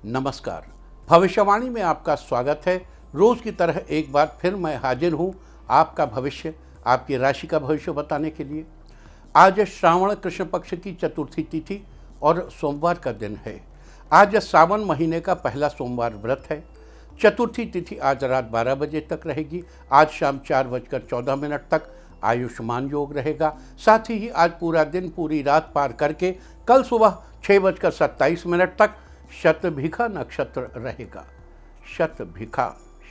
नमस्कार। भविष्यवाणी में आपका स्वागत है। रोज की तरह एक बार फिर मैं हाजिर हूँ आपका भविष्य, आपकी राशि का भविष्य बताने के लिए। आज श्रावण कृष्ण पक्ष की चतुर्थी तिथि और सोमवार का दिन है। आज सावन महीने का पहला सोमवार व्रत है। चतुर्थी तिथि आज रात 12 बजे तक रहेगी। आज शाम 4:14 तक आयुष्मान योग रहेगा। साथ ही आज पूरा दिन पूरी रात पार करके कल सुबह 6:27 तक शतभिखा नक्षत्र रहेगा। शतभिखा,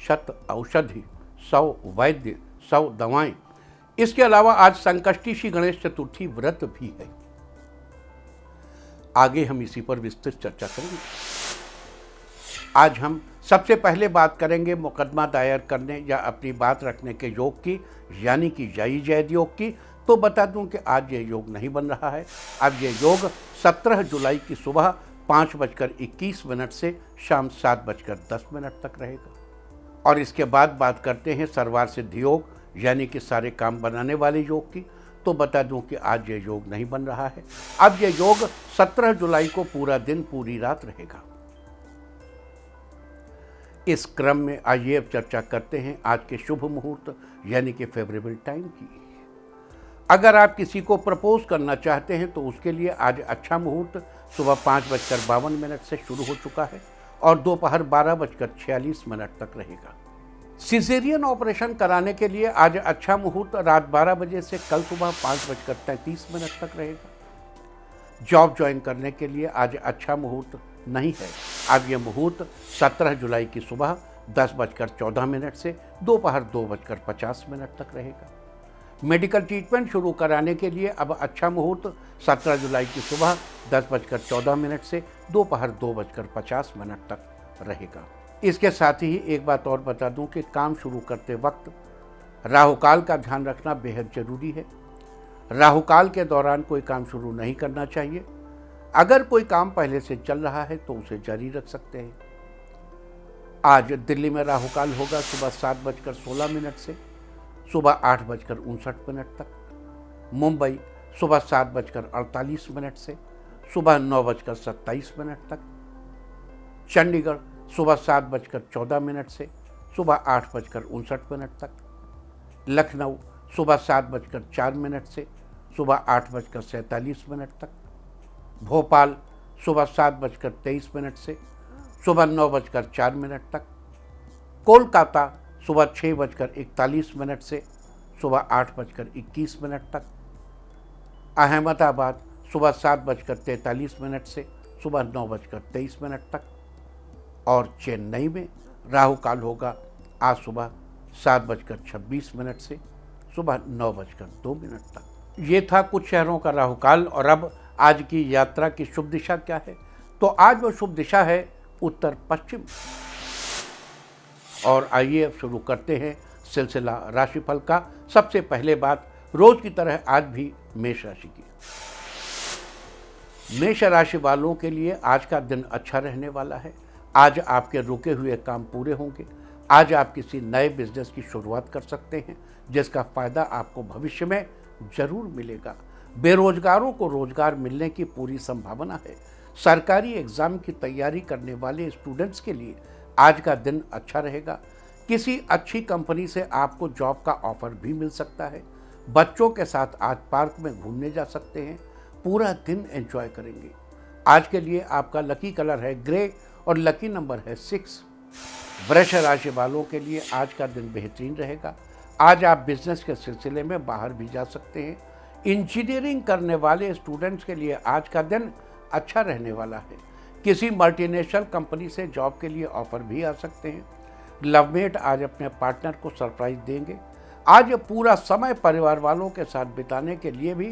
शत औषधि, 100 वैद्य, 100 दवाएं। इसके अलावा आज संकष्टी श्री गणेश चतुर्थी व्रत भी है। आगे हम इसी पर विस्तृत चर्चा करेंगे। आज हम सबसे पहले बात करेंगे मुकदमा दायर करने या अपनी बात रखने के योग की, यानी कि जय जैद योग की। तो बता दूं कि आज ये योग नहीं बन रहा है। अब ये योग 17 जुलाई की सुबह 5:21 से शाम 7:10 तक रहेगा। और इसके बाद बात करते हैं सर्वार सिद्धि योग, यानी कि सारे काम बनाने वाले योग की। तो बता दूं कि आज ये योग नहीं बन रहा है। अब ये योग 17 जुलाई को पूरा दिन पूरी रात रहेगा। इस क्रम में आइए अब चर्चा करते हैं आज के शुभ मुहूर्त, यानी कि फेवरेबल टाइम की। अगर आप किसी को प्रपोज करना चाहते हैं तो उसके लिए आज अच्छा मुहूर्त सुबह 5:52 से शुरू हो चुका है और दोपहर 12:46 तक रहेगा। सिजेरियन ऑपरेशन कराने के लिए आज अच्छा मुहूर्त रात 12 बजे से कल सुबह 5:33 तक रहेगा। जॉब ज्वाइन करने के लिए आज अच्छा मुहूर्त नहीं है। अब यह मुहूर्त 17 जुलाई की सुबह 10:14 से दोपहर 2:50 तक रहेगा। मेडिकल ट्रीटमेंट शुरू कराने के लिए अब अच्छा मुहूर्त 17 जुलाई की सुबह 10:14 से दोपहर 2:50 तक रहेगा। इसके साथ ही एक बात और बता दूं कि काम शुरू करते वक्त राहुकाल का ध्यान रखना बेहद जरूरी है। राहुकाल के दौरान कोई काम शुरू नहीं करना चाहिए। अगर कोई काम पहले से चल रहा है तो उसे जारी रख सकते हैं। आज दिल्ली में राहुकाल होगा सुबह 7:16 से सुबह 8:59 तक। मुंबई सुबह 7:48 से सुबह 9:27 तक। चंडीगढ़ सुबह 7:14 से सुबह 8:59 तक। लखनऊ सुबह 7:04 से सुबह 8:47 तक। भोपाल सुबह 7:23 से सुबह 9:04 तक। कोलकाता सुबह 6:41 से सुबह 8:21 तक। अहमदाबाद सुबह 7:43 से सुबह 9:23 तक। और चेन्नई में राहुकाल होगा आज सुबह 7:26 से सुबह 9:02 तक। ये था कुछ शहरों का राहुकाल। और अब आज की यात्रा की शुभ दिशा क्या है? तो आज वो शुभ दिशा है उत्तर पश्चिम। और आइए अब शुरू करते हैं सिलसिला राशिफल का। सबसे पहले बात रोज की तरह आज भी मेष राशि की। मेष राशि वालों के लिए आज का दिन अच्छा रहने वाला है। आज आपके रुके हुए काम पूरे होंगे। आज आप किसी नए बिजनेस की शुरुआत कर सकते हैं जिसका फायदा आपको भविष्य में जरूर मिलेगा। बेरोजगारों को रोजगार मिलने की पूरी संभावना है। सरकारी एग्जाम की तैयारी करने वाले स्टूडेंट्स के लिए आज का दिन अच्छा रहेगा। किसी अच्छी कंपनी से आपको जॉब का ऑफर भी मिल सकता है। बच्चों के साथ आज पार्क में घूमने जा सकते हैं। पूरा दिन एंजॉय करेंगे। आज के लिए आपका लकी कलर है ग्रे और लकी नंबर है 6। वृष राशि वालों के लिए आज का दिन बेहतरीन रहेगा। आज आप बिजनेस के सिलसिले में बाहर भी जा सकते हैं। इंजीनियरिंग करने वाले स्टूडेंट्स के लिए आज का दिन अच्छा रहने वाला है। किसी मल्टीनेशनल कंपनी से जॉब के लिए ऑफर भी आ सकते हैं। लवमेट आज अपने पार्टनर को सरप्राइज देंगे। आज पूरा समय परिवार वालों के साथ बिताने के लिए भी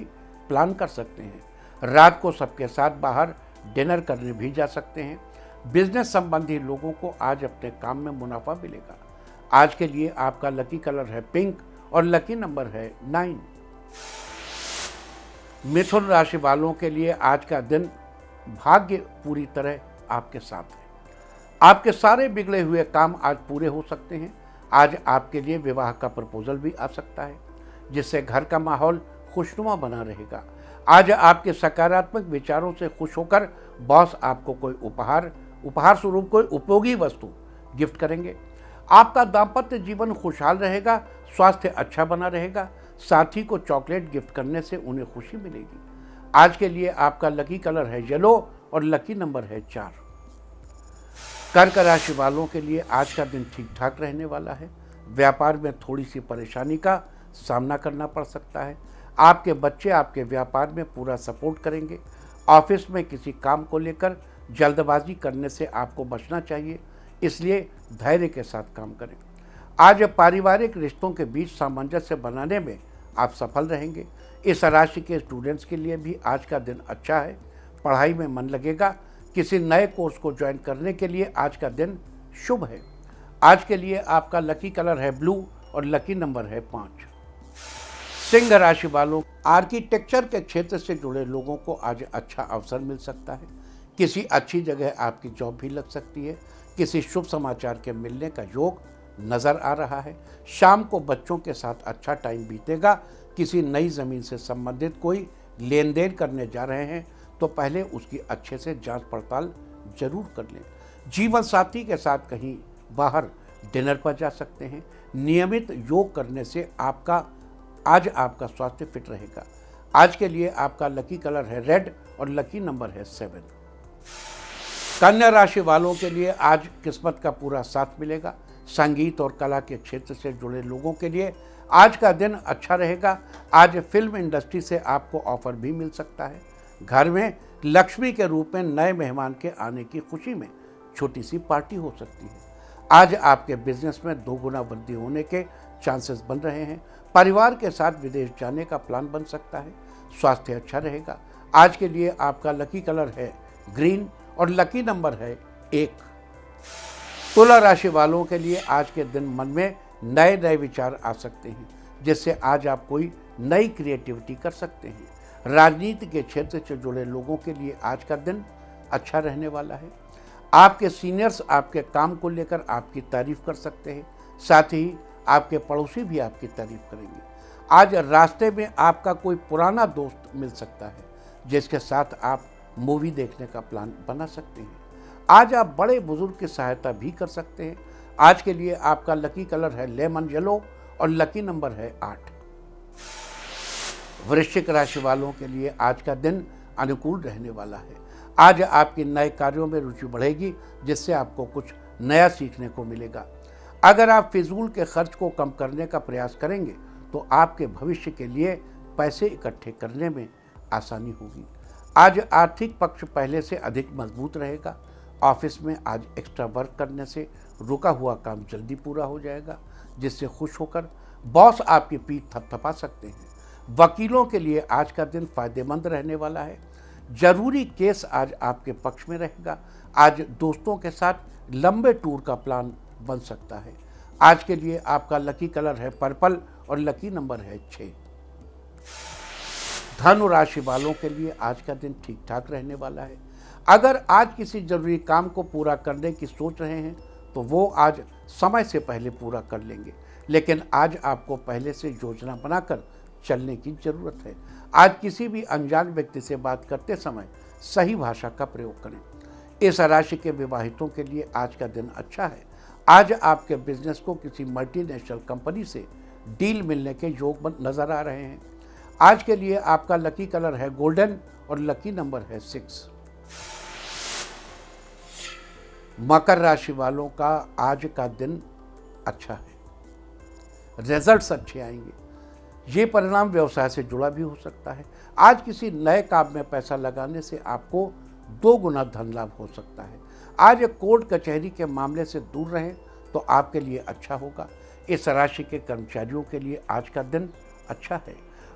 प्लान कर सकते हैं। रात को सबके साथ बाहर डिनर करने भी जा सकते हैं। बिजनेस संबंधी लोगों को आज अपने काम में मुनाफा मिलेगा। आज के लिए आपका लकी कलर है पिंक और लकी नंबर है 9। मिथुन राशि वालों के लिए आज का दिन भाग्य पूरी तरह आपके साथ है। आपके सारे बिगड़े हुए काम आज पूरे हो सकते हैं। आज आपके लिए विवाह का प्रपोजल भी आ सकता है जिससे घर का माहौल खुशनुमा बना रहेगा। आज आपके सकारात्मक विचारों से खुश होकर बॉस आपको कोई उपहार उपहार स्वरूप कोई उपयोगी वस्तु गिफ्ट करेंगे। आपका दाम्पत्य जीवन खुशहाल रहेगा, स्वास्थ्य अच्छा बना रहेगा। साथी को चॉकलेट गिफ्ट करने से उन्हें खुशी मिलेगी। आज के लिए आपका लकी कलर है येलो और लकी नंबर है 4। कर्क राशि वालों के लिए आज का दिन ठीक ठाक रहने वाला है। व्यापार में थोड़ी सी परेशानी का सामना करना पड़ सकता है। आपके बच्चे आपके व्यापार में पूरा सपोर्ट करेंगे। ऑफिस में किसी काम को लेकर जल्दबाजी करने से आपको बचना चाहिए, इसलिए धैर्य के साथ काम करें। आज पारिवारिक रिश्तों के बीच सामंजस्य बनाने में आप सफल रहेंगे। इस राशि के स्टूडेंट्स के लिए भी आज का दिन अच्छा है। पढ़ाई में मन लगेगा। किसी नए कोर्स को ज्वाइन करने के लिए आज का दिन शुभ है। आज के लिए आपका लकी कलर है ब्लू और लकी नंबर है 5। सिंह राशि वालों, आर्किटेक्चर के क्षेत्र से जुड़े लोगों को आज अच्छा अवसर मिल सकता है। किसी अच्छी जगह आपकी जॉब भी लग सकती है। किसी शुभ समाचार के मिलने का योग नजर आ रहा है। शाम को बच्चों के साथ अच्छा टाइम बीतेगा। किसी नई जमीन से संबंधित कोई लेन देन करने जा रहे हैं तो पहले उसकी अच्छे से जांच पड़ताल जरूर कर लें। जीवन साथी के साथ कहीं बाहर डिनर पर जा सकते हैं। नियमित योग करने से आज आपका स्वास्थ्य फिट रहेगा। आज के लिए आपका लकी कलर है रेड और लकी नंबर है 7। कन्या राशि वालों के लिए आज किस्मत का पूरा साथ मिलेगा। संगीत और कला के क्षेत्र से जुड़े लोगों के लिए आज का दिन अच्छा रहेगा। आज फिल्म इंडस्ट्री से आपको ऑफर भी मिल सकता है। घर में लक्ष्मी के रूप में नए मेहमान के आने की खुशी में छोटी सी पार्टी हो सकती है। आज आपके बिजनेस में 2 गुना वृद्धि होने के चांसेस बन रहे हैं। परिवार के साथ विदेश जाने का प्लान बन सकता है। स्वास्थ्य अच्छा रहेगा। आज के लिए आपका लकी कलर है ग्रीन और लकी नंबर है 1। तुला राशि वालों के लिए आज के दिन मन में नए नए विचार आ सकते हैं, जिससे आज आप कोई नई क्रिएटिविटी कर सकते हैं। राजनीति के क्षेत्र से जुड़े लोगों के लिए आज का दिन अच्छा रहने वाला है। आपके सीनियर्स आपके काम को लेकर आपकी तारीफ कर सकते हैं। साथ ही आपके पड़ोसी भी आपकी तारीफ करेंगे। आज रास्ते में आपका कोई पुराना दोस्त मिल सकता है, जिसके साथ आप मूवी देखने का प्लान बना सकते हैं। आज आप बड़े बुजुर्ग की सहायता भी कर सकते हैं। आज के लिए आपका लकी कलर है लेमन येलो और लकी नंबर है 8। वृश्चिक राशि वालों के लिए आज का दिन अनुकूल रहने वाला है। आज आपके नए कार्यों में रुचि बढ़ेगी, जिससे आपको कुछ नया सीखने को मिलेगा। अगर आप फिजूल के खर्च को कम करने का प्रयास करेंगे तो आपके भविष्य के लिए पैसे इकट्ठे करने में आसानी होगी। आज आर्थिक पक्ष पहले से अधिक मजबूत रहेगा। ऑफिस में आज एक्स्ट्रा वर्क करने से रुका हुआ काम जल्दी पूरा हो जाएगा, जिससे खुश होकर बॉस आपकी पीठ थपथपा सकते हैं। वकीलों के लिए आज का दिन फायदेमंद रहने वाला है। जरूरी केस आज आपके पक्ष में रहेगा। आज दोस्तों के साथ लंबे टूर का प्लान बन सकता है। आज के लिए आपका लकी कलर है पर्पल और लकी नंबर है 6। धनु राशि वालों के लिए आज का दिन ठीक ठाक रहने वाला है। अगर आज किसी जरूरी काम को पूरा करने की सोच रहे हैं तो वो आज समय से पहले पूरा कर लेंगे, लेकिन आज आपको पहले से योजना बनाकर चलने की जरूरत है। आज किसी भी अनजान व्यक्ति से बात करते समय सही भाषा का प्रयोग करें। इस राशि के विवाहितों के लिए आज का दिन अच्छा है। आज आपके बिजनेस को किसी मल्टीनेशनल कंपनी से डील मिलने के योग नजर आ रहे हैं। आज के लिए आपका लकी कलर है गोल्डन और लकी नंबर है 6। मकर राशि वालों का आज का दिन अच्छा है। रिजल्ट्स अच्छे आएंगे। ये परिणाम व्यवसाय से जुड़ा भी हो सकता है। आज किसी नए काम में पैसा लगाने से आपको 2 गुना धन लाभ हो सकता है। आज कोर्ट कचहरी के मामले से दूर रहें तो आपके लिए अच्छा होगा। इस राशि के कर्मचारियों के लिए आज का दिन अच्छा है।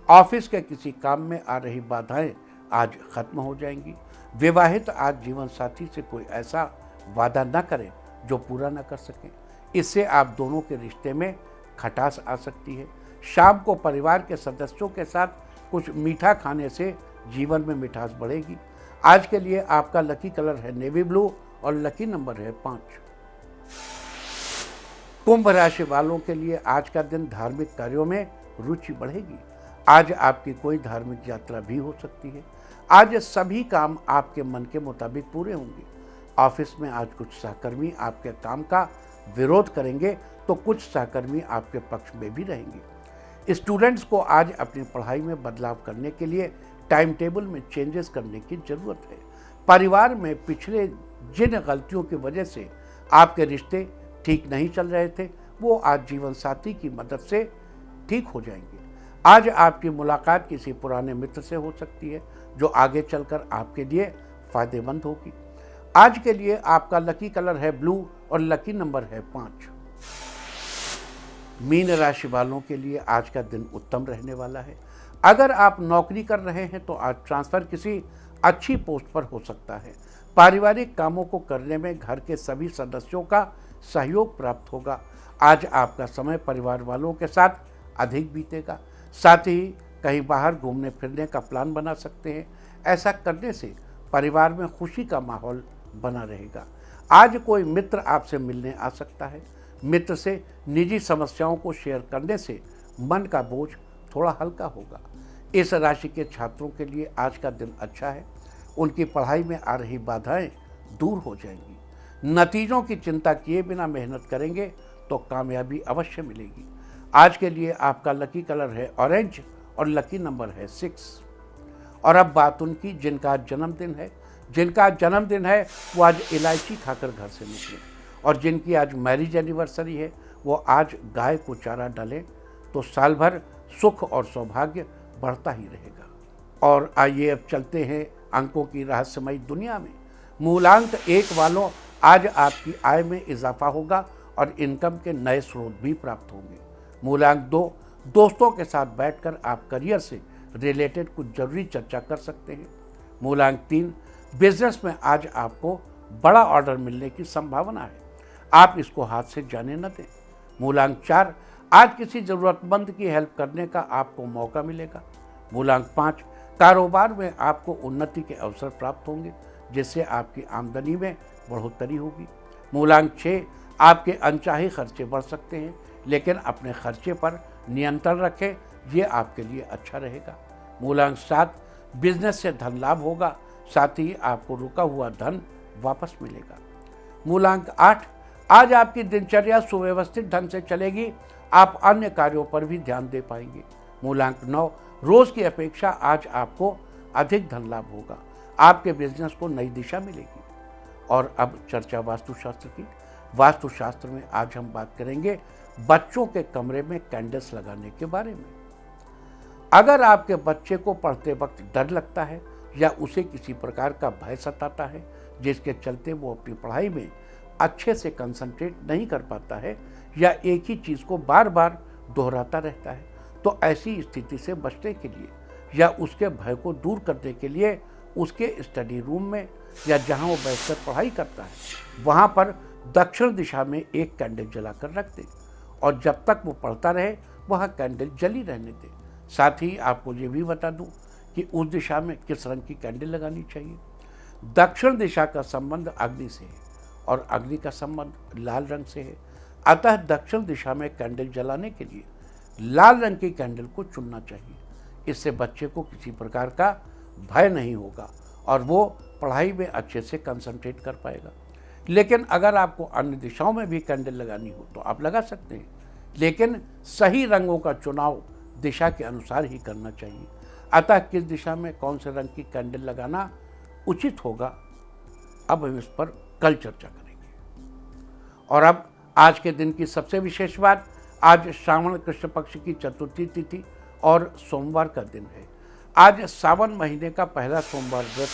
ऑफिस के किसी काम में आ रही बाधाएं आज खत्म हो जाएंगी। विवाहित आज जीवन साथी से कोई ऐसा वादा न करें जो पूरा न कर सकें। इससे आप दोनों के रिश्ते में खटास आ सकती है। शाम को परिवार के सदस्यों के साथ कुछ मीठा खाने से जीवन में मिठास बढ़ेगी। आज के लिए आपका लकी कलर है नेवी ब्लू और लकी नंबर है 5। कुंभ राशि वालों के लिए आज का दिन धार्मिक कार्यों में रुचि बढ़ेगी। आज आपकी कोई धार्मिक यात्रा भी हो सकती है। आज सभी काम आपके मन के मुताबिक पूरे होंगे। ऑफिस में आज कुछ सहकर्मी आपके काम का विरोध करेंगे तो कुछ सहकर्मी आपके पक्ष में भी रहेंगे। स्टूडेंट्स को आज अपनी पढ़ाई में बदलाव करने के लिए टाइम टेबल में चेंजेस करने की ज़रूरत है। परिवार में पिछले जिन गलतियों की वजह से आपके रिश्ते ठीक नहीं चल रहे थे, वो आज जीवन साथी की मदद से ठीक हो जाएंगे। आज आपकी मुलाकात किसी पुराने मित्र से हो सकती है जो आगे चलकर आपके लिए फायदेमंद होगी। आज के लिए आपका लकी कलर है ब्लू और लकी नंबर है 5। मीन राशि वालों के लिए आज का दिन उत्तम रहने वाला है। अगर आप नौकरी कर रहे हैं तो आज ट्रांसफ़र किसी अच्छी पोस्ट पर हो सकता है। पारिवारिक कामों को करने में घर के सभी सदस्यों का सहयोग प्राप्त होगा। आज आपका समय परिवार वालों के साथ अधिक बीतेगा। साथ ही कहीं बाहर घूमने फिरने का प्लान बना सकते हैं। ऐसा करने से परिवार में खुशी का माहौल बना रहेगा। आज कोई मित्र आपसे मिलने आ सकता है। मित्र से निजी समस्याओं को शेयर करने से मन का बोझ थोड़ा हल्का होगा। इस राशि के छात्रों के लिए आज का दिन अच्छा है। उनकी पढ़ाई में आ रही बाधाएं दूर हो जाएंगी। नतीजों की चिंता किए बिना मेहनत करेंगे तो कामयाबी अवश्य मिलेगी। आज के लिए आपका लकी कलर है ऑरेंज और लकी नंबर है 6। और अब बात उनकी जिनका आज जन्मदिन है वो आज इलायची खाकर घर से निकले। और जिनकी आज मैरिज एनिवर्सरी है वो आज गाय को चारा डालें तो साल भर सुख और सौभाग्य बढ़ता ही रहेगा। और आइए अब चलते हैं अंकों की रहस्यमयी दुनिया में। मूलांक 1 वालों, आज आपकी आय में इजाफा होगा और इनकम के नए स्रोत भी प्राप्त होंगे। मूलांक 2, दोस्तों के साथ बैठकर आप करियर से रिलेटेड कुछ जरूरी चर्चा कर सकते हैं। मूलांक 3, बिजनेस में आज आपको बड़ा ऑर्डर मिलने की संभावना है, आप इसको हाथ से जाने न दें। मूलांक 4, आज किसी ज़रूरतमंद की हेल्प करने का आपको मौका मिलेगा। मूलांक 5, कारोबार में आपको उन्नति के अवसर प्राप्त होंगे जिससे आपकी आमदनी में बढ़ोतरी होगी। मूलांक 6, आपके अनचाहे खर्चे बढ़ सकते हैं लेकिन अपने खर्चे पर नियंत्रण रखें, ये आपके लिए अच्छा रहेगा। मूलांक 7, बिजनेस से धन लाभ होगा, साथ ही आपको रुका हुआ धन वापस मिलेगा। मूलांक 8, आज आपकी दिनचर्या सुव्यवस्थित ढंग से चलेगी, आप अन्य कार्यों पर भी ध्यान दे पाएंगे। मूलांक 9, रोज की अपेक्षा आज आपको अधिक धन लाभ होगा, आपके बिजनेस को नई दिशा मिलेगी। और अब चर्चा वास्तुशास्त्र की। वास्तुशास्त्र में आज हम बात करेंगे बच्चों के कमरे में कैंडल्स लगाने के बारे में। अगर आपके बच्चे को पढ़ते वक्त डर लगता है या उसे किसी प्रकार का भय सताता है जिसके चलते वो अपनी पढ़ाई में अच्छे से कंसंट्रेट नहीं कर पाता है या एक ही चीज़ को बार बार दोहराता रहता है, तो ऐसी स्थिति से बचने के लिए या उसके भय को दूर करने के लिए उसके स्टडी रूम में या जहां वो बैठकर पढ़ाई करता है वहां पर दक्षिण दिशा में एक कैंडल जलाकर रख दें और जब तक वो पढ़ता रहे वहाँ कैंडल जली रहने दें। साथ ही आपको ये भी बता दूं कि उस दिशा में किस रंग की कैंडल लगानी चाहिए। दक्षिण दिशा का संबंध अग्नि से है और अग्नि का संबंध लाल रंग से है, अतः दक्षिण दिशा में कैंडल जलाने के लिए लाल रंग की कैंडल को चुनना चाहिए। इससे बच्चे को किसी प्रकार का भय नहीं होगा और वो पढ़ाई में अच्छे से कंसंट्रेट कर पाएगा। लेकिन अगर आपको अन्य दिशाओं में भी कैंडल लगानी हो तो आप लगा सकते हैं, लेकिन सही रंगों का चुनाव दिशा के अनुसार ही करना चाहिए। अतः किस दिशा में कौन से रंग की कैंडल लगाना उचित होगा, अब हम इस पर कल चर्चा करेंगे। और अब आज के दिन की सबसे विशेष बात, आज श्रावण कृष्ण पक्ष की चतुर्थी तिथि और सोमवार का दिन है। आज सावन महीने का पहला सोमवार व्रत।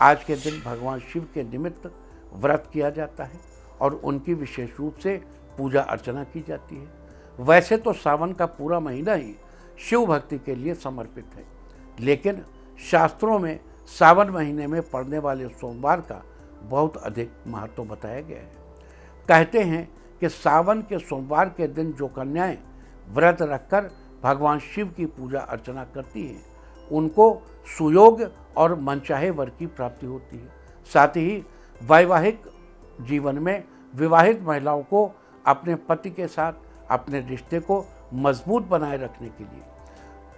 आज के दिन भगवान शिव के निमित्त व्रत किया जाता है और उनकी विशेष रूप से पूजा अर्चना की जाती है। वैसे तो सावन का पूरा महीना ही शिव भक्ति के लिए समर्पित है, लेकिन शास्त्रों में सावन महीने में पड़ने वाले सोमवार का बहुत अधिक महत्व बताया गया है। कहते हैं कि सावन के सोमवार के दिन जो कन्याएं व्रत रखकर भगवान शिव की पूजा अर्चना करती हैं उनको सुयोग और मनचाहे वर की प्राप्ति होती है। साथ ही वैवाहिक जीवन में विवाहित महिलाओं को अपने पति के साथ अपने रिश्ते को मजबूत बनाए रखने के लिए,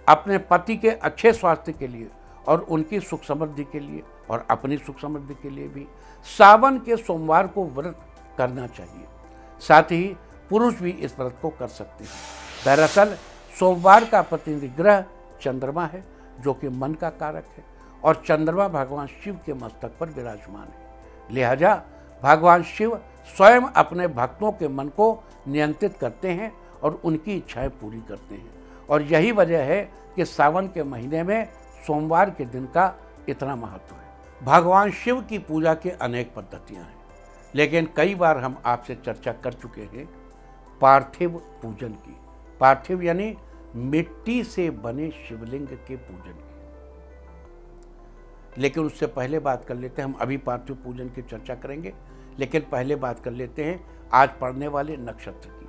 अपने पति के अच्छे स्वास्थ्य के लिए और उनकी सुख समृद्धि के लिए और अपनी सुख समृद्धि के लिए भी सावन के सोमवार को व्रत करना चाहिए। साथ ही पुरुष भी इस व्रत को कर सकते हैं। दरअसल सोमवार का प्रतिनिधि ग्रह चंद्रमा है, जो कि मन का कारक है, और चंद्रमा भगवान शिव के मस्तक पर विराजमान है। लिहाजा भगवान शिव स्वयं अपने भक्तों के मन को नियंत्रित करते हैं और उनकी इच्छाएं पूरी करते हैं। और यही वजह है कि सावन के महीने में सोमवार के दिन का इतना महत्व है। भगवान शिव की पूजा के अनेक पद्धतियां हैं, लेकिन कई बार हम आपसे चर्चा कर चुके हैं पार्थिव पूजन की। पार्थिव यानी मिट्टी से बने शिवलिंग के पूजन की। लेकिन उससे पहले बात कर लेते हैं, हम अभी पार्थिव पूजन की चर्चा करेंगे, लेकिन पहले बात कर लेते हैं आज पड़ने वाले नक्षत्र की।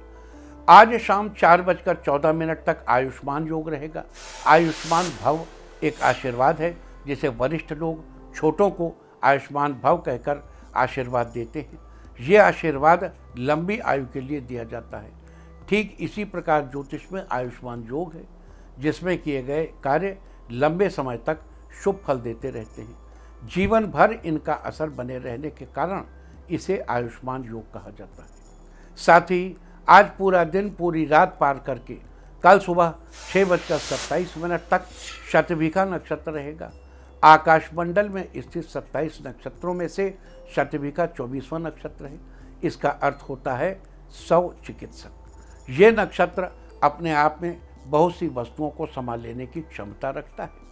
आज शाम 4:14 तक आयुष्मान योग रहेगा। आयुष्मान भव एक आशीर्वाद है, जिसे वरिष्ठ लोग छोटों को आयुष्मान भव कहकर आशीर्वाद देते हैं। ये आशीर्वाद लंबी आयु के लिए दिया जाता है। ठीक इसी प्रकार ज्योतिष में आयुष्मान योग है, जिसमें किए गए कार्य लंबे समय तक शुभ फल देते रहते हैं। जीवन भर इनका असर बने रहने के कारण इसे आयुष्मान योग कहा जाता है। साथ ही आज पूरा दिन पूरी रात पार करके कल सुबह 6:27 तक शतभिखा नक्षत्र रहेगा। आकाशमंडल में स्थित 27 नक्षत्रों में से शतभिखा 24वां नक्षत्र है। इसका अर्थ होता है शव चिकित्सक। ये नक्षत्र अपने आप में बहुत सी वस्तुओं को संभाल लेने की क्षमता रखता है।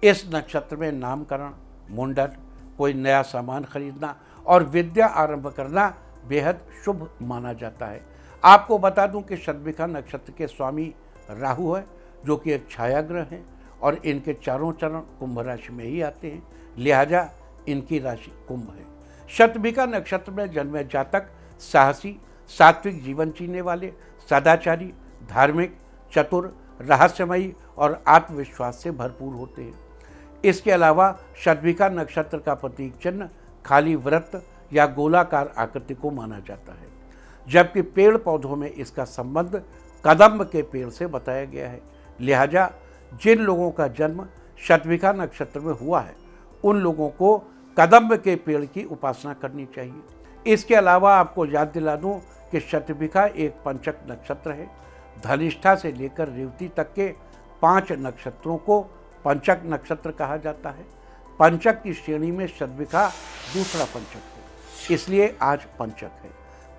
इस नक्षत्र में नामकरण, मुंडन, कोई नया सामान खरीदना और विद्या आरंभ करना बेहद शुभ माना जाता है। आपको बता दूं कि शतभिखा नक्षत्र के स्वामी राहु है, जो कि एक छाया ग्रह है, और इनके चारों चरण कुंभ राशि में ही आते हैं। लिहाजा इनकी राशि कुंभ है। शतभिखा नक्षत्र में जन्मे जातक साहसी, सात्विक जीवन जीने वाले, सदाचारी, धार्मिक, चतुर, रहस्यमयी और आत्मविश्वास से भरपूर होते हैं। इसके अलावा शतभिखा नक्षत्र का प्रतीक चिन्ह खाली वृत्त या गोलाकार आकृति को माना जाता है, जबकि पेड़ पौधों में इसका संबंध कदम्ब के पेड़ से बताया गया है। लिहाजा जिन लोगों का जन्म शतभिखा नक्षत्र में हुआ है, उन लोगों को कदम्ब के पेड़ की उपासना करनी चाहिए। इसके अलावा आपको याद दिला दूं कि शतभिखा एक पंचक नक्षत्र है। धनिष्ठा से लेकर रेवती तक के 5 नक्षत्रों को पंचक नक्षत्र कहा जाता है। पंचक की श्रेणी में शतभिखा दूसरा पंचक है, इसलिए आज पंचक है।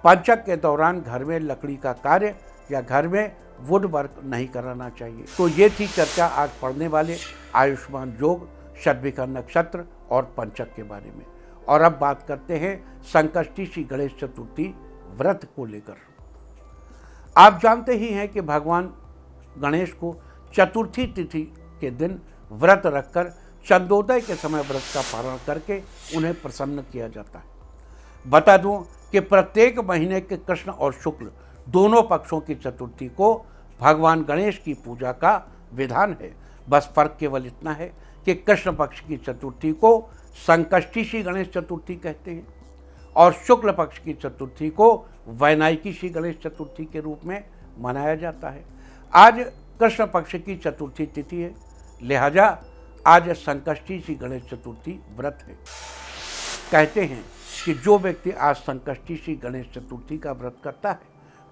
पंचक के दौरान घर में लकड़ी का कार्य या घर में वुड वर्क नहीं कराना चाहिए। तो ये थी चर्चा आज पढ़ने वाले आयुष्मान योग, शतभिखा नक्षत्र और पंचक के बारे में। और अब बात करते हैं संकष्टी श्री गणेश चतुर्थी व्रत को लेकर। आप जानते ही हैं कि भगवान गणेश को चतुर्थी तिथि के दिन व्रत रखकर चंद्रोदय के समय व्रत का पालन करके उन्हें प्रसन्न किया जाता है। बता दूं कि प्रत्येक महीने के कृष्ण और शुक्ल दोनों पक्षों की चतुर्थी को भगवान गणेश की पूजा का विधान है। बस फर्क केवल इतना है कि कृष्ण पक्ष की चतुर्थी को संकष्टी श्री गणेश चतुर्थी कहते हैं और शुक्ल पक्ष की चतुर्थी को वैनायकी श्री गणेश चतुर्थी के रूप में मनाया जाता है। आज कृष्ण पक्ष की चतुर्थी तिथि है, लिहाजा आज संकष्टी श्री गणेश चतुर्थी व्रत है। कहते हैं कि जो व्यक्ति आज संकष्टी श्री गणेश चतुर्थी का व्रत करता है,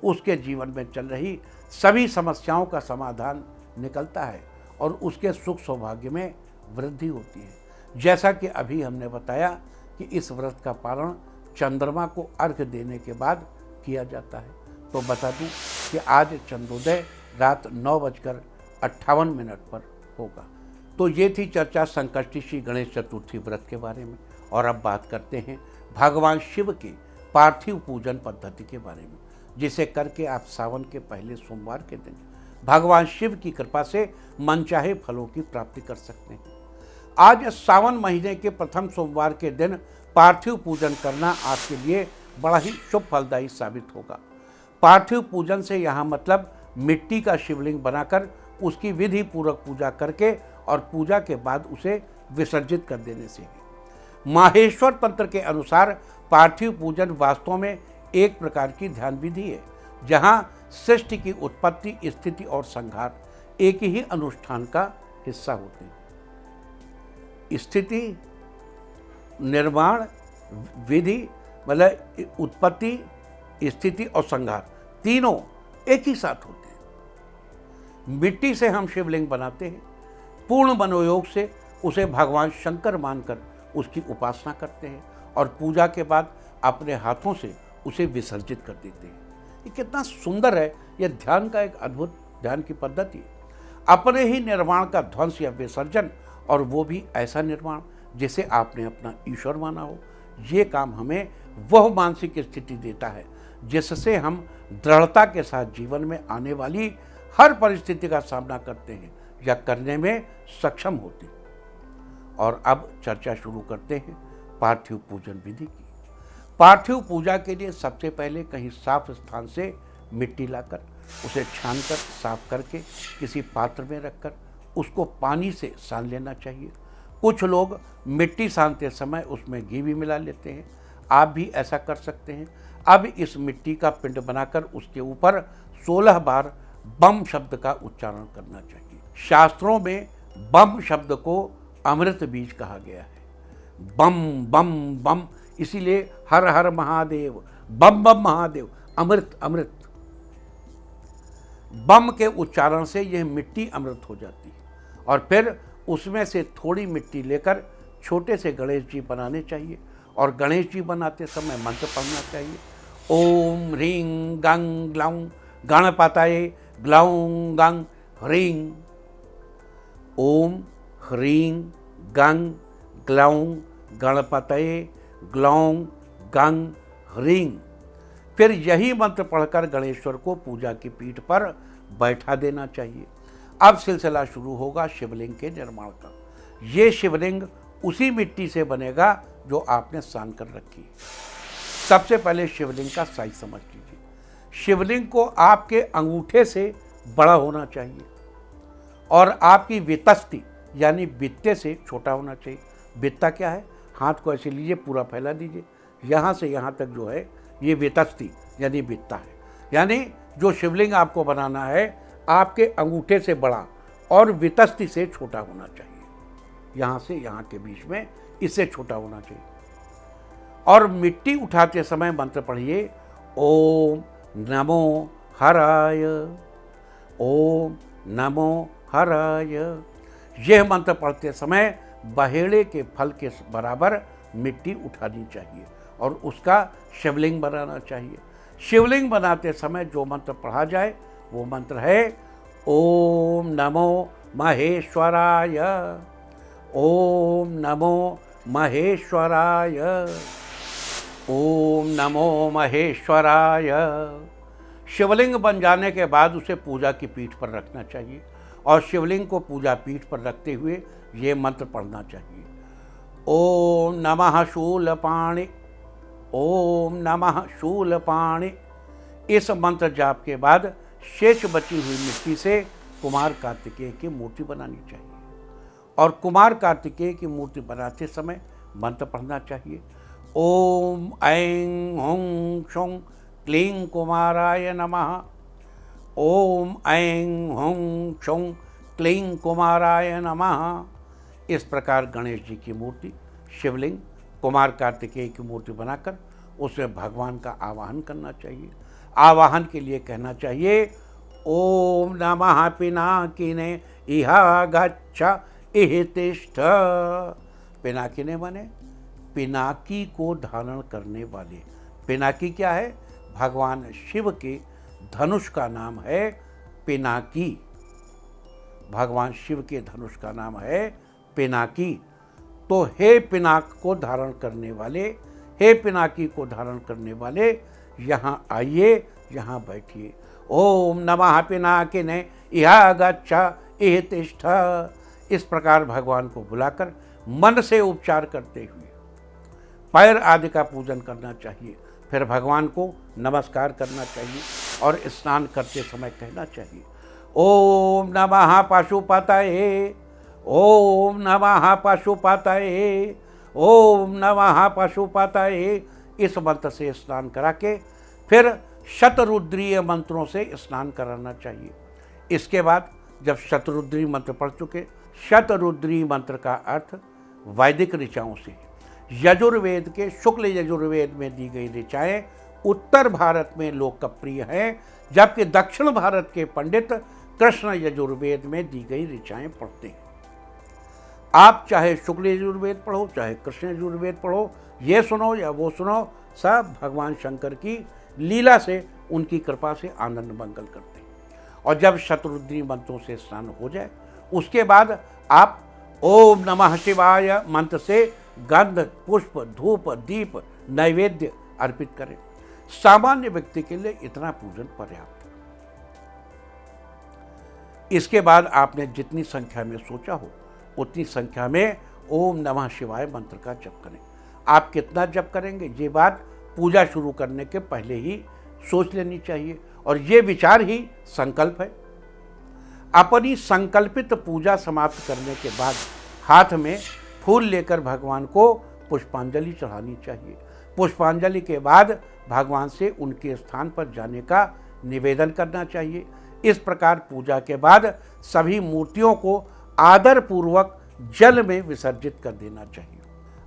उसके जीवन में चल रही सभी समस्याओं का समाधान निकलता है और उसके सुख सौभाग्य में वृद्धि होती है। जैसा कि अभी हमने बताया कि इस व्रत का पारण चंद्रमा को अर्घ्य देने के बाद किया जाता है। तो बता दूं कि आज चंद्रोदय रात 9:58 पर होगा। तो ये थी चर्चा संकष्टी श्री गणेश चतुर्थी व्रत के बारे में। और अब बात करते हैं भगवान शिव के पार्थिव पूजन पद्धति के बारे में, जिसे करके आप सावन के पहले सोमवार के दिन भगवान शिव की कृपा से मनचाहे फलों की प्राप्ति कर सकते हैं। आज सावन महीने के प्रथम सोमवार के दिन पार्थिव पूजन करना आपके लिए बड़ा ही शुभ फलदायी साबित होगा। पार्थिव पूजन से यहाँ मतलब मिट्टी का शिवलिंग बनाकर उसकी विधि पूर्वक पूजा करके और पूजा के बाद उसे विसर्जित कर देने से है। माहेश्वर तंत्र के अनुसार पार्थिव पूजन वास्तव में एक प्रकार की ध्यान विधि है, जहाँ सृष्टि की उत्पत्ति, स्थिति और संहार एक ही अनुष्ठान का हिस्सा होते हैं। स्थिति, निर्माण, विधि मतलब उत्पत्ति, स्थिति और संहार तीनों एक ही साथ होते हैं। मिट्टी से हम शिवलिंग बनाते हैं, पूर्ण मनोयोग से उसे भगवान शंकर मानकर उसकी उपासना करते हैं और पूजा के बाद अपने हाथों से उसे विसर्जित कर देते हैं। ये कितना सुंदर है, यह ध्यान का एक अद्भुत ध्यान की पद्धति है। अपने ही निर्माण का ध्वंस या विसर्जन, और वो भी ऐसा निर्माण जिसे आपने अपना ईश्वर माना हो। ये काम हमें वह मानसिक स्थिति देता है जिससे हम दृढ़ता के साथ जीवन में आने वाली हर परिस्थिति का सामना करते हैं या करने में सक्षम होते हैं। और अब चर्चा शुरू करते हैं पार्थिव पूजन विधि की। पार्थिव पूजा के लिए सबसे पहले कहीं साफ स्थान से मिट्टी लाकर उसे छानकर साफ करके किसी पात्र में रखकर उसको पानी से सान लेना चाहिए। कुछ लोग मिट्टी सानते समय उसमें घी भी मिला लेते हैं, आप भी ऐसा कर सकते हैं। अब इस मिट्टी का पिंड बनाकर उसके ऊपर 16 बार बम शब्द का उच्चारण करना चाहिए। शास्त्रों में बम शब्द को अमृत बीज कहा गया है। बम बम बम, इसीलिए हर हर महादेव, बम बम महादेव, अमृत अमृत। बम के उच्चारण से यह मिट्टी अमृत हो जाती है। और फिर उसमें से थोड़ी मिट्टी लेकर छोटे से गणेश जी बनाने चाहिए और गणेश जी बनाते समय मंत्र पढ़ना चाहिए। ओम ह्रीं गं ग्लौं गणपतये ग्लौं गं ह्रीं। ओम ह्रीं गं ग्लौं गणपतये ग्लौं गं ह्रीं। फिर यही मंत्र पढ़कर गणेश्वर को पूजा की पीठ पर बैठा देना चाहिए। अब सिलसिला शुरू होगा शिवलिंग के निर्माण का। ये शिवलिंग उसी मिट्टी से बनेगा जो आपने सान कर रखी है। सबसे पहले शिवलिंग का साइज समझ लीजिए। शिवलिंग को आपके अंगूठे से बड़ा होना चाहिए और आपकी वितस्ती यानी बित्ते से छोटा होना चाहिए। बित्ता क्या है? हाथ को ऐसे लीजिए, पूरा फैला दीजिए, यहाँ से यहाँ तक जो है ये वितस्ती यानी बित्ता है। यानी जो शिवलिंग आपको बनाना है आपके अंगूठे से बड़ा और वितस्ती से छोटा होना चाहिए। यहाँ से यहाँ के बीच में इससे छोटा होना चाहिए। और मिट्टी उठाते समय मंत्र पढ़िए, ओम नमो हराय, ओम नमो हराय। यह मंत्र पढ़ते समय बहेड़े के फल के बराबर मिट्टी उठानी चाहिए और उसका शिवलिंग बनाना चाहिए। शिवलिंग बनाते समय जो मंत्र पढ़ा जाए वो मंत्र है ओम नमो महेश्वराय, ओम नमो महेश्वराय, ओम नमो महेश्वराय। शिवलिंग बन जाने के बाद उसे पूजा की पीठ पर रखना चाहिए और शिवलिंग को पूजा पीठ पर रखते हुए ये मंत्र पढ़ना चाहिए। ओम नमः शूलपाणि, ओम नमः शूलपाणि। इस मंत्र जाप के बाद शेष बची हुई मिट्टी से कुमार कार्तिकेय की मूर्ति बनानी चाहिए और कुमार कार्तिकेय की मूर्ति बनाते समय मंत्र पढ़ना चाहिए। ओम ऐं हुं क्षौं क्लीं कुमाराय नमः, ओम ऐं हुं क्षौं क्लीं कुमाराय नमः। इस प्रकार गणेश जी की मूर्ति, शिवलिंग, कुमार कार्तिकेय की मूर्ति बनाकर उसमें भगवान का आवाहन करना चाहिए। आवाहन के लिए कहना चाहिए ओम नमः पिनाकिने इहा गच्छ इह तिष्ठ। पिनाकिने माने पिनाकी को धारण करने वाले। पिनाकी क्या है? भगवान शिव के धनुष का नाम है पिनाकी। भगवान शिव के धनुष का नाम है पिनाकी। तो हे पिनाक को धारण करने वाले, हे पिनाकी को धारण करने वाले, यहाँ आइए, यहाँ बैठिए। ओम नमः पिनाकिने इहा गच्छ इह तिष्ठ। इस प्रकार भगवान को बुलाकर मन से उपचार करते हुए पैर आदि का पूजन करना चाहिए। फिर भगवान को नमस्कार करना चाहिए और स्नान करते समय कहना चाहिए ओम नमः पशुपतये, ओम नमः पशुपतये, ओम नमः पशुपतये। इस मंत्र से स्नान करा के फिर शतरुद्रीय मंत्रों से स्नान कराना चाहिए। इसके बाद जब शतरुद्री मंत्र पढ़ चुके, शतरुद्री मंत्र का अर्थ वैदिक ऋचाओं से, यजुर्वेद के शुक्ल यजुर्वेद में दी गई ऋचाएँ उत्तर भारत में लोकप्रिय हैं, जबकि दक्षिण भारत के पंडित कृष्ण यजुर्वेद में दी गई ऋचाएँ पढ़ते हैं। आप चाहे शुक्ल यजुर्वेद पढ़ो, चाहे कृष्ण यजुर्वेद पढ़ो, ये सुनो या वो सुनो, सब भगवान शंकर की लीला से, उनकी कृपा से आनंद मंगल करते हैं। और जब शतरुद्री मंत्रों से स्नान हो जाए, उसके बाद आप ओम नमः शिवाय मंत्र से गंध, पुष्प, धूप, दीप, नैवेद्य अर्पित करें। सामान्य व्यक्ति के लिए इतना पूजन पर्याप्त है। इसके बाद आपने जितनी संख्या में सोचा हो उतनी संख्या में ओम नमः शिवाय मंत्र का जप करें। आप कितना जप करेंगे, ये बात पूजा शुरू करने के पहले ही सोच लेनी चाहिए, और ये विचार ही संकल्प है। अपनी संकल्पित पूजा समाप्त करने के बाद हाथ में फूल लेकर भगवान को पुष्पांजलि चढ़ानी चाहिए। पुष्पांजलि के बाद भगवान से उनके स्थान पर जाने का निवेदन करना चाहिए। इस प्रकार पूजा के बाद सभी मूर्तियों को आदर पूर्वक जल में विसर्जित कर देना चाहिए।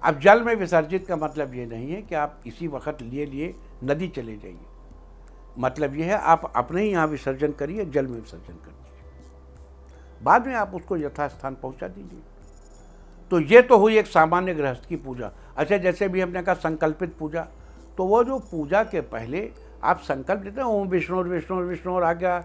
अब जल में विसर्जित का मतलब ये नहीं है कि आप इसी वक्त लिए नदी चले जाइए। मतलब ये है आप अपने ही यहाँ विसर्जन करिए, जल में विसर्जन कर दीजिए, बाद में आप उसको यथास्थान पहुँचा दीजिए। तो ये तो हुई एक सामान्य गृहस्थ की पूजा। अच्छा, जैसे भी हमने कहा संकल्पित पूजा, तो वो जो पूजा के पहले आप संकल्प लेते हैं ओम विष्णु विष्णु विष्णु आ गया,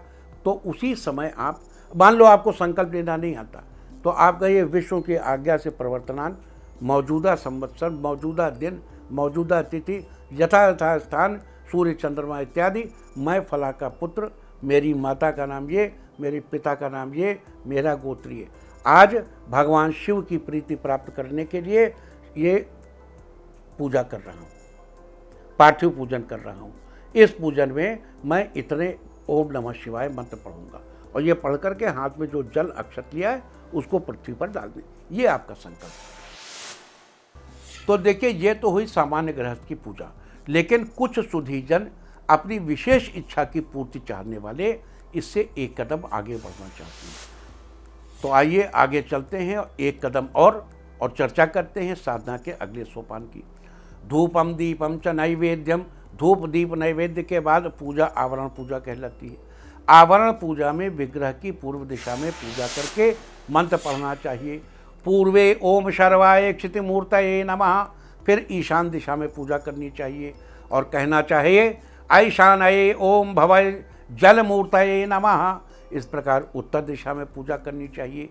तो उसी समय आप मान लो आपको संकल्प लेना नहीं आता, तो आप कहिए विष्णु की आज्ञा से प्रवर्तनान, मौजूदा संवत्सर, मौजूदा दिन, मौजूदा तिथि, यथा यथा स्थान, सूर्य चंद्रमा इत्यादि, मैं फला का पुत्र, मेरी माता का नाम ये, मेरे पिता का नाम ये, मेरा गोत्रीय, आज भगवान शिव की प्रीति प्राप्त करने के लिए ये पूजा कर रहा हूँ, पार्थिव पूजन कर रहा हूँ। इस पूजन में मैं इतने ओम नमः शिवाय मंत्र पढ़ूंगा, और ये पढ़ करके हाथ में जो जल अक्षत लिया है उसको पृथ्वी पर डाल दें। ये आपका संकल्प है। तो देखिए, ये तो हुई सामान्य गृहस्थ की पूजा, लेकिन कुछ सुधीजन अपनी विशेष इच्छा की पूर्ति चाहने वाले इससे एक कदम आगे बढ़ना चाहते हैं। तो आइए आगे चलते हैं एक कदम और चर्चा करते हैं साधना के अगले सोपान की। धूपम दीपम च नैवेद्यम, धूप दीप नैवेद्य के बाद पूजा आवरण पूजा कहलाती है। आवरण पूजा में विग्रह की पूर्व दिशा में पूजा करके मंत्र पढ़ना चाहिए। पूर्वे ओम शर्वाय क्षितिमूर्तये नमः, फिर ईशान दिशा में पूजा करनी चाहिए और कहना चाहिए ऐशानये ओम भवय जलमूर्तये नमः। इस प्रकार उत्तर दिशा में पूजा करनी चाहिए।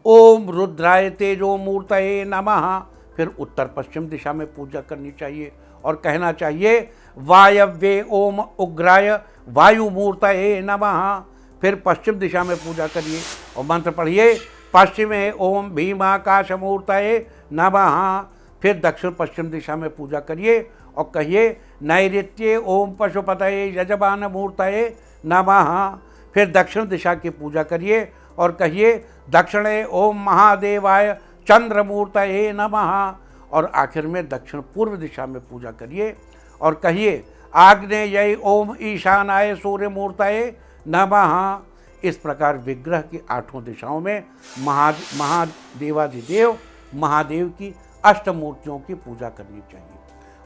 ओम रुद्राय तेजो मूर्तये नमः, फिर उत्तर पश्चिम दिशा में पूजा करनी चाहिए और कहना चाहिए वायव्ये ओम उग्राय वायुमूर्तये नमः, फिर पश्चिम दिशा में पूजा करिए और मंत्र पढ़िए पश्चिमे ओम भीमाकाशमूर्तये नमः, फिर दक्षिण पश्चिम दिशा में पूजा करिए और कहिए नैऋत्ये ओम पशुपतये यजमान मूर्तये नमः, फिर दक्षिण दिशा की पूजा करिए और कहिए दक्षिणे ओम महादेवाय चंद्रमूर्तये नमः, और आखिर में दक्षिण पूर्व दिशा में पूजा करिए और कहिए आग्नेय ओम ईशानाय सूर्यमूर्तये नमः। इस प्रकार विग्रह की आठों दिशाओं में महादेवाधिदेव महादेव की अष्टमूर्तियों की पूजा करनी चाहिए।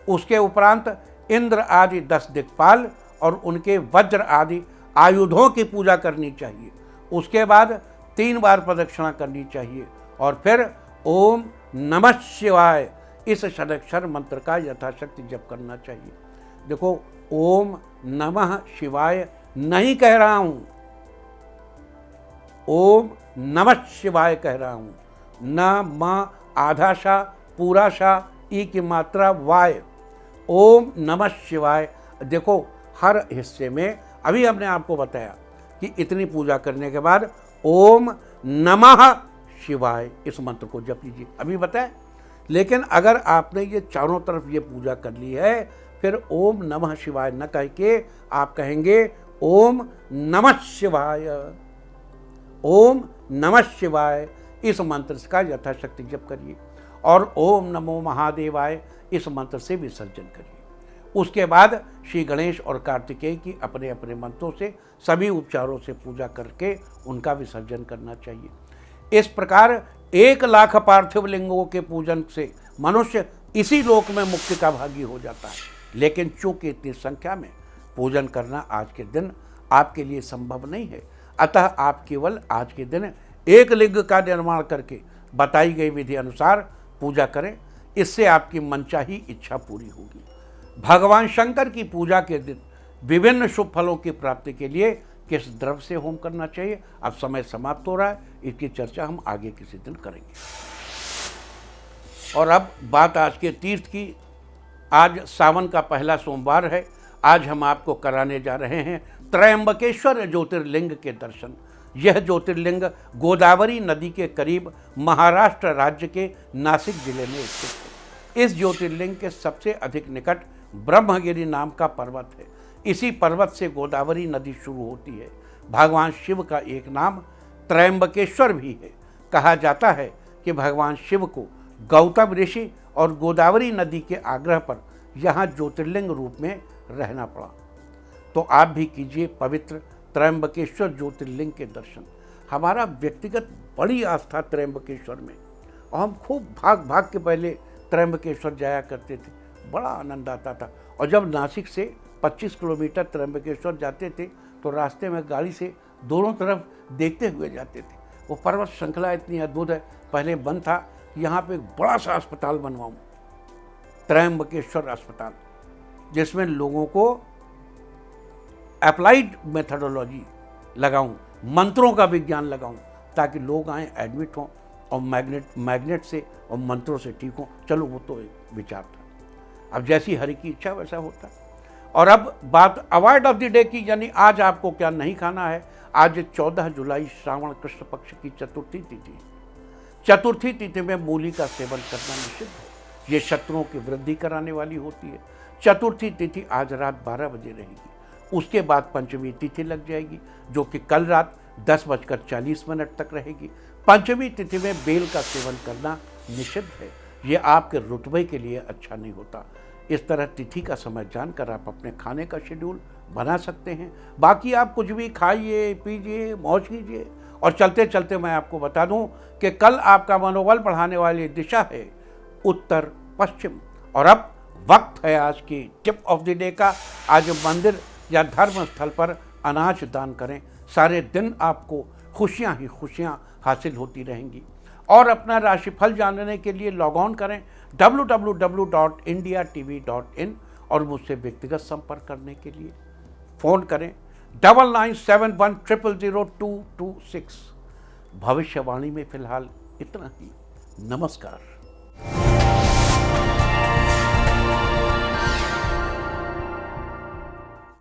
उसके उपरांत इंद्र आदि 10 दिक्पाल और उनके वज्र आदि आयुधों की पूजा करनी चाहिए। उसके बाद 3 बार प्रदक्षिणा करनी चाहिए और फिर ओम नमः शिवाय इस षडक्षर मंत्र का यथाशक्ति जप करना चाहिए। देखो, ओम नमः शिवाय नहीं कह रहा हूँ, ओम नमः शिवाय कह रहा हूँ। न म आधा शा पूरा शा ई की मात्रा वाय, ओम नमः शिवाय। देखो, हर हिस्से में अभी हमने आपको बताया कि इतनी पूजा करने के बाद ओम नमः शिवाय इस मंत्र को जप लीजिए, अभी बताएं। लेकिन अगर आपने ये चारों तरफ ये पूजा कर ली है, फिर ओम नमः शिवाय न कह के आप कहेंगे ओम नमः शिवाय, ओम नमः शिवाय इस मंत्र का यथाशक्ति जप करिए और ओम नमो महादेवाय इस मंत्र से विसर्जन करिए। उसके बाद श्री गणेश और कार्तिकेय की अपने अपने मंत्रों से सभी उपचारों से पूजा करके उनका विसर्जन करना चाहिए। इस प्रकार 1 लाख पार्थिव लिंगों के पूजन से मनुष्य इसी लोक में मुक्ति का भागी हो जाता है। लेकिन चूंकि इतनी संख्या में पूजन करना आज के दिन आपके लिए संभव नहीं है, अतः आप केवल आज के दिन एक लिंग का निर्माण करके बताई गई विधि अनुसार पूजा करें। इससे आपकी मनचाही इच्छा पूरी होगी। भगवान शंकर की पूजा के दिन विभिन्न शुभ फलों की प्राप्ति के लिए किस द्रव्य से होम करना चाहिए, अब समय समाप्त हो रहा है, इसकी चर्चा हम आगे किसी दिन करेंगे। और अब बात आज के तीर्थ की। आज सावन का पहला सोमवार है। आज हम आपको कराने जा रहे हैं त्रयंबकेश्वर ज्योतिर्लिंग के दर्शन। यह ज्योतिर्लिंग गोदावरी नदी के करीब महाराष्ट्र राज्य के नासिक जिले में स्थित है। इस ज्योतिर्लिंग के सबसे अधिक निकट ब्रह्मगिरी नाम का पर्वत है। इसी पर्वत से गोदावरी नदी शुरू होती है। भगवान शिव का एक नाम त्रयंबकेश्वर भी है। कहा जाता है कि भगवान शिव को गौतम ऋषि और गोदावरी नदी के आग्रह पर यहाँ ज्योतिर्लिंग रूप में रहना पड़ा। तो आप भी कीजिए पवित्र त्रयंबकेश्वर ज्योतिर्लिंग के दर्शन। हमारा व्यक्तिगत बड़ी आस्था त्रयंबकेश्वर में, और हम खूब भाग भाग के पहले त्रयंबकेश्वर जाया करते थे। बड़ा आनंद आता था। और जब नासिक से 25 किलोमीटर त्रयंबकेश्वर जाते थे तो रास्ते में गाड़ी से दोनों तरफ देखते हुए जाते थे। वो पर्वत श्रृंखला इतनी अद्भुत है। पहले मन था कि यहाँ पे एक बड़ा सा अस्पताल बनवाऊँ, त्रयंबकेश्वर अस्पताल, जिसमें लोगों को अप्लाइड मेथडोलॉजी लगाऊं, मंत्रों का विज्ञान लगाऊं, ताकि लोग आए, एडमिट हों और मैग्नेट से और मंत्रों से ठीक हों। चलो, वो तो एक विचार था। अब जैसी हरि की इच्छा वैसा होता है। और अब बात अवॉइड ऑफ द डे की, यानी आज आपको क्या नहीं खाना है। आज 14 जुलाई श्रावण कृष्ण पक्ष की चतुर्थी तिथि। चतुर्थी तिथि में मूली का सेवन करना निषिद्ध है। ये शत्रुओं की वृद्धि कराने वाली होती है। चतुर्थी तिथि आज रात 12 बजे रहेगी। उसके बाद पंचमी तिथि लग जाएगी, जो कि कल रात 10:40 तक रहेगी। पंचमी तिथि में बेल का सेवन करना निषिद्ध है। ये आपके रुतबे के लिए अच्छा नहीं होता। इस तरह तिथि का समय जानकर आप अपने खाने का शेड्यूल बना सकते हैं। बाकी आप कुछ भी खाइए, पीजिए, मौज कीजिए। और चलते चलते मैं आपको बता दूं कि कल आपका मनोबल बढ़ाने वाली दिशा है उत्तर पश्चिम। और अब वक्त है आज की टिप ऑफ द डे का। आज मंदिर या धर्म स्थल पर अनाज दान करें। सारे दिन आपको खुशियां ही खुशियां हासिल होती रहेंगी। और अपना राशिफल जानने के लिए लॉग ऑन करें www.indiatv.in और मुझसे व्यक्तिगत संपर्क करने के लिए फ़ोन करें 9971000226। भविष्यवाणी में फिलहाल इतना ही। नमस्कार।